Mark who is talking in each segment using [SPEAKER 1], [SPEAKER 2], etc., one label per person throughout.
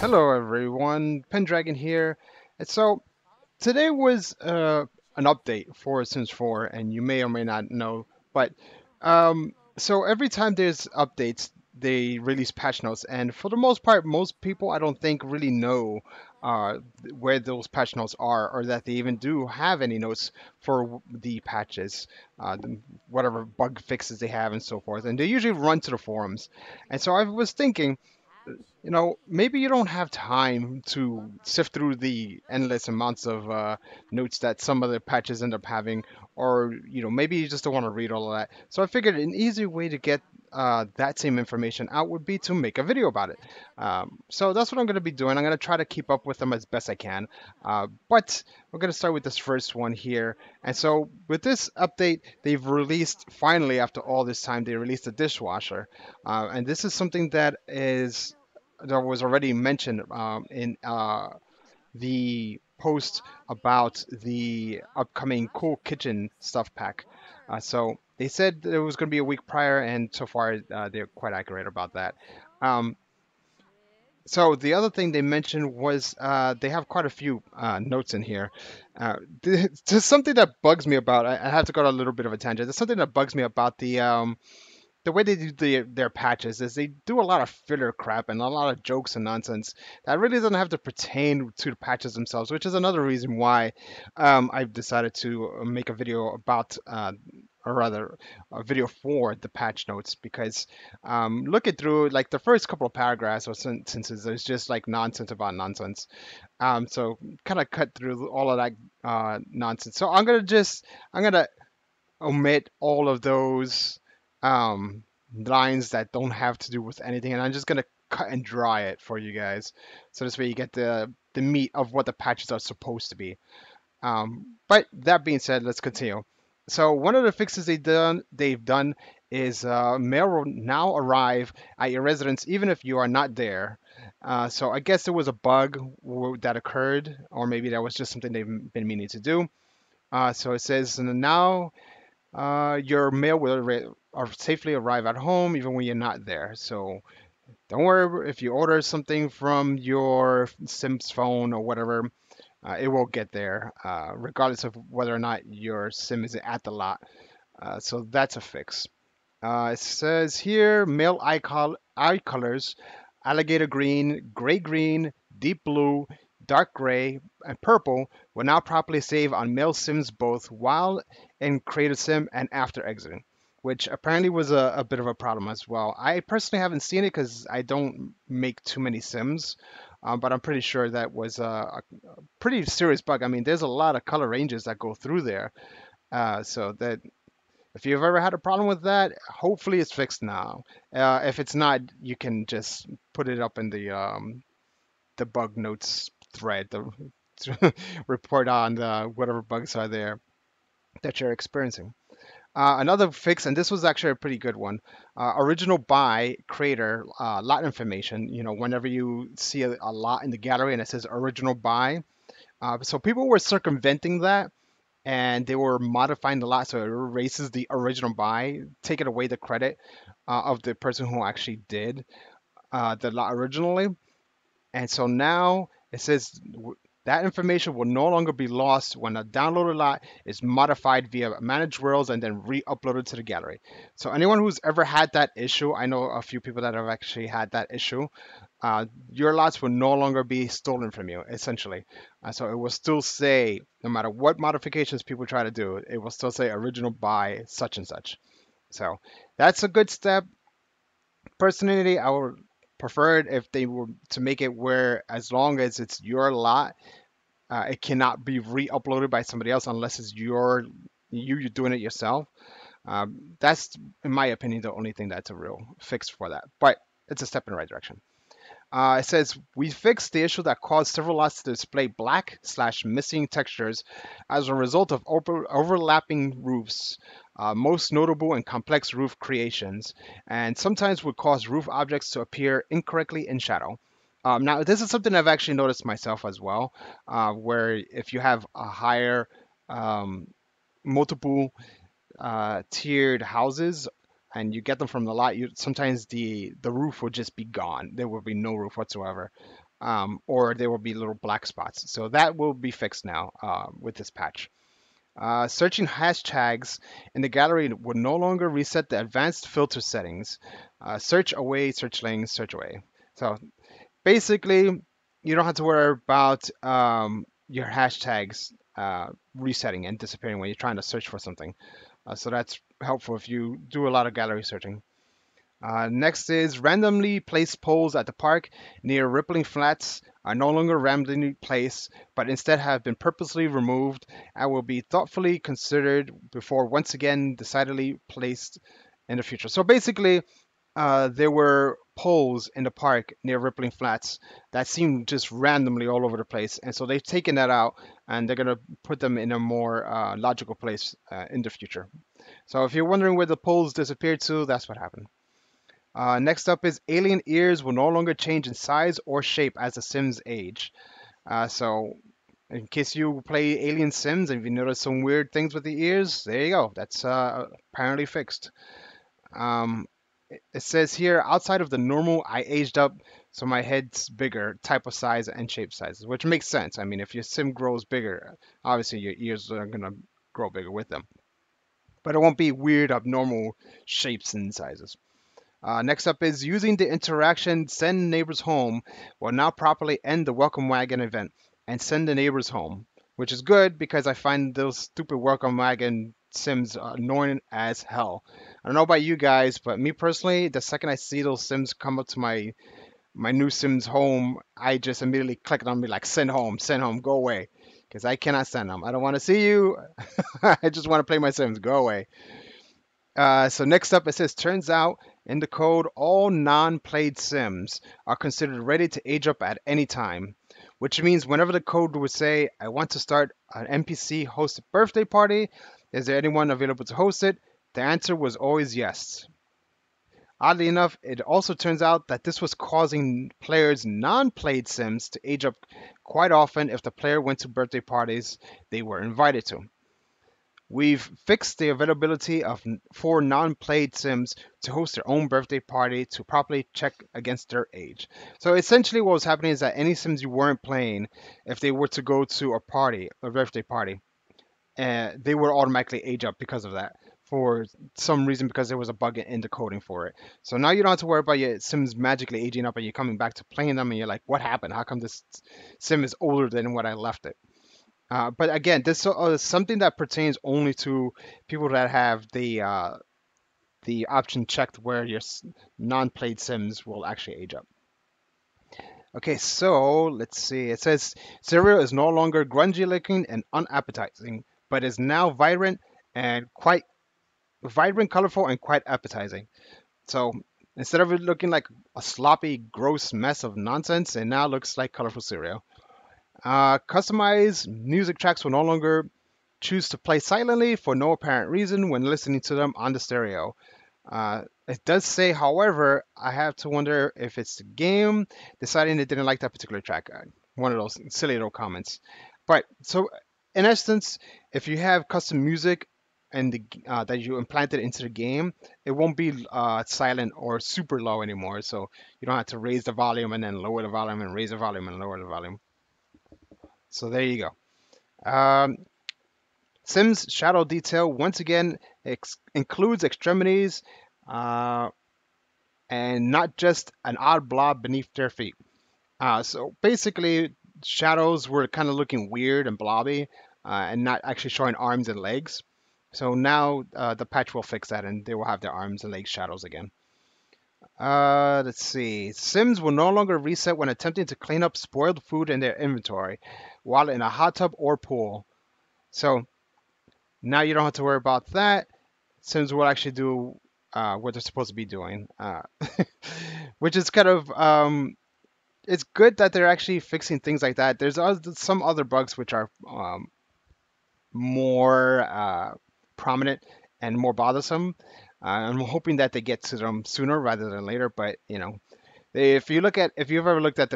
[SPEAKER 1] Hello everyone, Pendragon here. And so today was an update for Sims 4, and you may or may not know, but so every time there's updates, they release patch notes, and for the most part, most people I don't think really know uh, where those patch notes are, or that they even do have any notes for the patches, whatever bug fixes they have, and so forth. And they usually run to the forums. And so I was thinking, maybe you don't have time to sift through the endless amounts of notes that some of the patches end up having, or maybe you just don't want to read all of that. So I figured an easy way to get that same information out would be to make a video about it. So that's what I'm going to be doing. I'm going to try to keep up with them as best I can. But we're going to start with this first one here. And so with this update, they've released, finally, after all this time, they released a dishwasher. And this is something that was already mentioned in the post about the upcoming Cool Kitchen stuff pack. So they said that it was going to be a week prior, and so far they're quite accurate about that. Um, so the other thing they mentioned was they have quite a few notes in here. There's something that bugs me about. I have to go on a little bit of a tangent. There's something that bugs me about the way they do their patches is they do a lot of filler crap and a lot of jokes and nonsense that really doesn't have to pertain to the patches themselves, which is another reason why I've decided to make a video about, or rather, a video for the patch notes because looking through like the first couple of paragraphs or sentences, there's just like nonsense about nonsense. So kind of cut through all of that nonsense. So I'm gonna omit all of those lines that don't have to do with anything, and I'm just gonna cut and dry it for you guys, so this way you get the meat of what the patches are supposed to be. But that being said, let's continue. So one of the fixes they've done is mail will now arrive at your residence even if you are not there. So I guess there was a bug that occurred, or maybe that was just something they've been meaning to do. So it says now your mail will safely arrive at home even when you're not there. So don't worry if you order something from your Sim's phone or whatever, it will get there, regardless of whether or not your Sim is at the lot. So that's a fix. It says here mail eye colors alligator green, gray green, deep blue, dark gray, and purple will now properly save on mail sims both while in creative sim and after exiting, which apparently was a bit of a problem as well. I personally haven't seen it because I don't make too many sims, but I'm pretty sure that was a pretty serious bug. I mean, there's a lot of color ranges that go through there. So that if you've ever had a problem with that, hopefully it's fixed now. If it's not, you can just put it up in the bug notes thread, the report on whatever bugs are there that you're experiencing. Another fix, and this was actually a pretty good one. Original buy creator lot information. Whenever you see a lot in the gallery and it says original buy, so people were circumventing that and they were modifying the lot so it erases the original buy, taking away the credit of the person who actually did the lot originally. And so now it says that information will no longer be lost when a downloaded lot is modified via managed worlds and then re-uploaded to the gallery. So anyone who's ever had that issue, I know a few people that have actually had that issue. Your lots will no longer be stolen from you, essentially. So it will still say, no matter what modifications people try to do, it will still say original by such and such. So that's a good step. Personally, I would prefer it if they were to make it where as long as it's your lot, it cannot be re-uploaded by somebody else unless it's you're doing it yourself. That's, in my opinion, the only thing that's a real fix for that. But it's a step in the right direction. It says we fixed the issue that caused several lots to display black/missing textures as a result of overlapping roofs, most notable and complex roof creations, and sometimes would cause roof objects to appear incorrectly in shadow. Now, this is something I've actually noticed myself as well, where if you have a higher um, multiple tiered houses and you get them from the lot, you sometimes the roof will just be gone. There will be no roof whatsoever. or there will be little black spots. So that will be fixed now with this patch. Searching hashtags in the gallery will no longer reset the advanced filter settings. Search away, search lanes, search away. So basically, you don't have to worry about your hashtags resetting and disappearing when you're trying to search for something. So that's helpful if you do a lot of gallery searching. Next is randomly placed poles at the park near rippling flats are no longer randomly placed, but instead have been purposely removed and will be thoughtfully considered before once again decidedly placed in the future. So basically, there were poles in the park near rippling flats that seemed just randomly all over the place, and so they've taken that out and they're gonna put them in a more logical place in the future. So if you're wondering where the poles disappeared to, that's what happened. Next up is alien ears will no longer change in size or shape as the Sims age. So, in case you play Alien Sims and if you notice some weird things with the ears, there you go. That's apparently fixed. Um, it says here outside of the normal, I aged up, so my head's bigger, type of size and shape sizes, which makes sense. I mean, if your Sim grows bigger, obviously your ears are gonna grow bigger with them, but it won't be weird, abnormal shapes and sizes. Next up is using the interaction send neighbors home will now properly end the welcome wagon event and send the neighbors home, which is good because I find those stupid welcome wagon sims annoying as hell. I don't know about you guys, but me personally, the second I see those sims come up to my new sims home, I just immediately click it on me like send home, go away, because I cannot send them. I don't want to see you. I just want to play my sims. Go away. So next up, it says, turns out in the code, all non-played Sims are considered ready to age up at any time, which means whenever the code would say, I want to start an NPC hosted birthday party, is there anyone available to host it? The answer was always yes. Oddly enough, it also turns out that this was causing players' non-played Sims to age up quite often if the player went to birthday parties they were invited to. We've fixed the availability of for non-played Sims to host their own birthday party to properly check against their age. So essentially, what was happening is that any Sims you weren't playing, if they were to go to a party, a birthday party, they would automatically age up because of that. For some reason, because there was a bug in the coding for it. So now you don't have to worry about your Sims magically aging up and you're coming back to playing them and you're like, what happened? How come this Sim is older than what I left it? But again, this is something that pertains only to people that have the option checked where your non-played Sims will actually age up. Okay, so let's see. It says cereal is no longer grungy looking and unappetizing, but is now vibrant, colorful, and quite appetizing. So instead of it looking like a sloppy, gross mess of nonsense, it now looks like colorful cereal. Customized music tracks will no longer choose to play silently for no apparent reason when listening to them on the stereo. It does say, however, I have to wonder if it's the game deciding they didn't like that particular track. One of those silly little comments. But so, in essence, if you have custom music and that you implanted into the game, it won't be silent or super low anymore. So you don't have to raise the volume and then lower the volume and raise the volume and lower the volume. So there you go. Sims shadow detail once again includes extremities uh, and not just an odd blob beneath their feet. So basically, shadows were kind of looking weird and blobby and not actually showing arms and legs. So now the patch will fix that and they will have their arms and legs shadows again. Let's see. Sims will no longer reset when attempting to clean up spoiled food in their inventory while in a hot tub or pool. So now you don't have to worry about that. Sims will actually do what they're supposed to be doing, which is kind of it's good that they're actually fixing things like that. There's some other bugs which are more prominent and more bothersome. I'm hoping that they get to them sooner rather than later. But you know, if you've ever looked at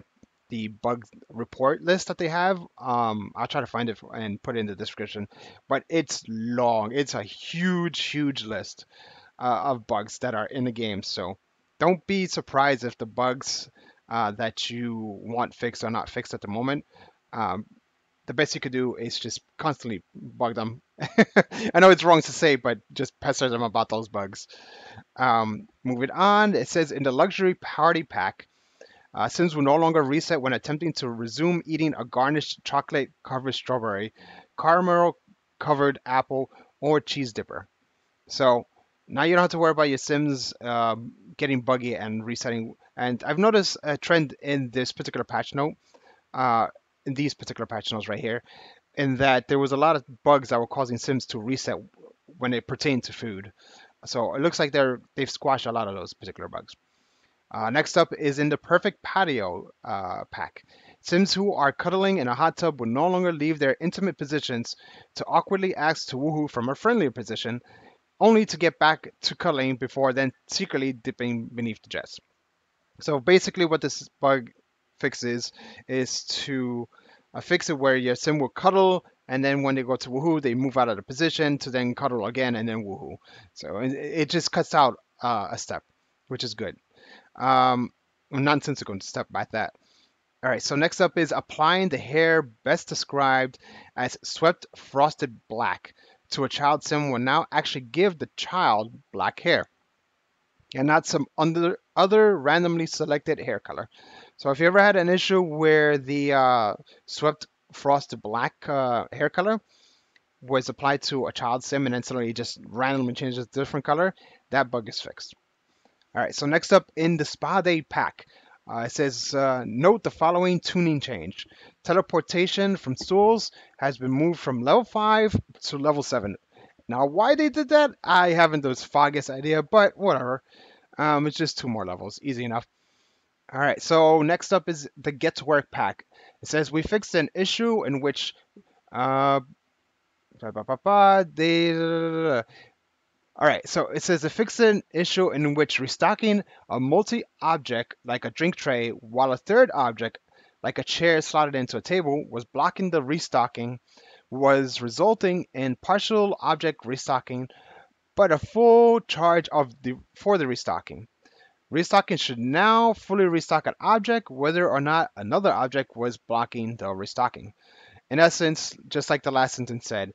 [SPEAKER 1] the bug report list that they have, I'll try to find it and put it in the description. But it's long. It's a huge list of bugs that are in the game. So don't be surprised if the bugs that you want fixed or not fixed at the moment. Um, the best you could do is just constantly bug them. I know it's wrong to say, but just pester them about those bugs. Moving on, it says in the luxury party pack, Sims will no longer reset when attempting to resume eating a garnished chocolate covered strawberry, caramel covered apple, or cheese dipper. So now you don't have to worry about your Sims getting buggy and resetting. And I've noticed a trend in this particular patch note, uh, in these particular patch notes right here, in that there was a lot of bugs that were causing Sims to reset when it pertained to food. So it looks like they've squashed a lot of those particular bugs. Next up is in the perfect patio pack. Sims who are cuddling in a hot tub will no longer leave their intimate positions to awkwardly ask to woohoo from a friendlier position, only to get back to cuddling before then secretly dipping beneath the jets. So basically, what this bug fixes is to fix it where your sim will cuddle, and then when they go to woohoo, they move out of the position to then cuddle again and then woohoo. So it just cuts out a step, which is good. Nonsensical step by that. All right, so next up is applying the hair best described as swept frosted black to a child sim will now actually give the child black hair and not some other randomly selected hair color. So if you ever had an issue where the swept frosted black hair color was applied to a child sim and then suddenly it just randomly changes to a different color, that bug is fixed. All right, so next up in the Spa Day pack, it says, note the following tuning change. Teleportation from stools has been moved from level 5 to level 7. Now, why they did that, I haven't the foggiest idea, but whatever. It's just 2 more levels, easy enough. All right, so next up is the Get to Work pack. It says, we fixed an issue in which uh, they all right, so it says a fix an issue in which restocking a multi-object like a drink tray while a third object like a chair slotted into a table was blocking the restocking was resulting in partial object restocking but a full charge for the restocking. Restocking should now fully restock an object whether or not another object was blocking the restocking. In essence, just like the last sentence said,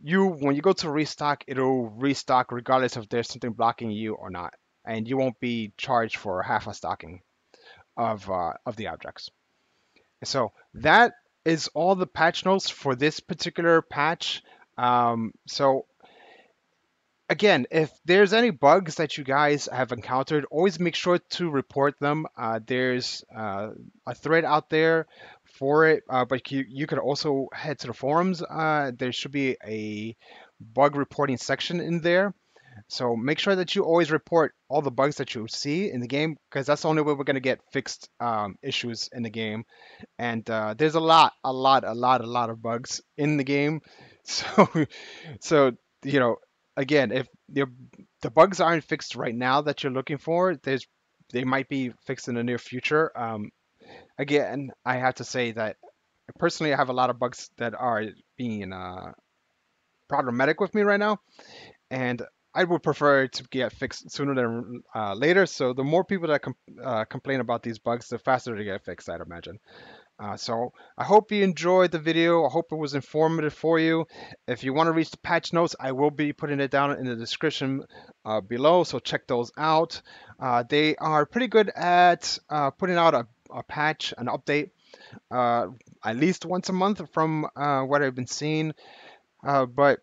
[SPEAKER 1] you when you go to restock, it'll restock regardless if there's something blocking you or not, and you won't be charged for half a stocking of the objects. So that is all the patch notes for this particular patch. So again, if there's any bugs that you guys have encountered, always make sure to report them. There's a thread out there for it, but you could also head to the forums. There should be a bug reporting section in there. So make sure that you always report all the bugs that you see in the game, because that's the only way we're going to get fixed issues in the game. And there's a lot of bugs in the game. So, so you know, again, if the bugs aren't fixed right now that you're looking for, they might be fixed in the near future. Again, I have to say that personally, I have a lot of bugs that are being problematic with me right now, and I would prefer to get fixed sooner than later. So the more people that complain about these bugs, the faster they get fixed, I'd imagine. So I hope you enjoyed the video. I hope it was informative for you. If you want to reach the patch notes, I will be putting it down in the description below, so check those out. They are pretty good at putting out a patch, an update, uh, at least once a month from what I've been seeing. But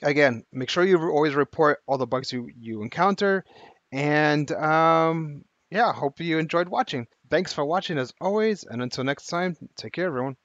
[SPEAKER 1] again, make sure you always report all the bugs you encounter. And yeah, hope you enjoyed watching. Thanks for watching as always, and until next time, take care, everyone.